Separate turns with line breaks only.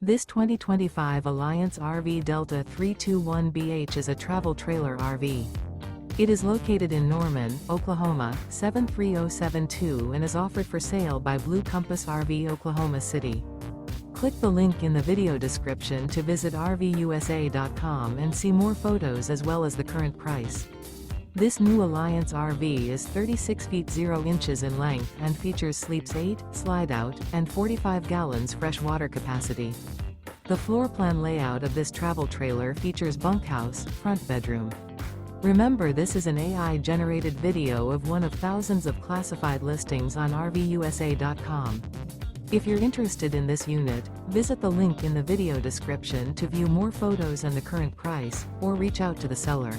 This 2025 Alliance RV Delta 321BH is a travel trailer RV. It is located in Norman, Oklahoma, 73072 and is offered for sale by Blue Compass RV Oklahoma City. Click the link in the video description to visit RVUSA.com and see more photos as well as the current price. This new Alliance RV is 36 feet 0 inches in length and features sleeps 8, slide-out, and 45 gallons fresh water capacity. The floor plan layout of this travel trailer features bunkhouse, front bedroom. Remember, this is an AI-generated video of one of thousands of classified listings on RVUSA.com. If you're interested in this unit, visit the link in the video description to view more photos and the current price, or reach out to the seller.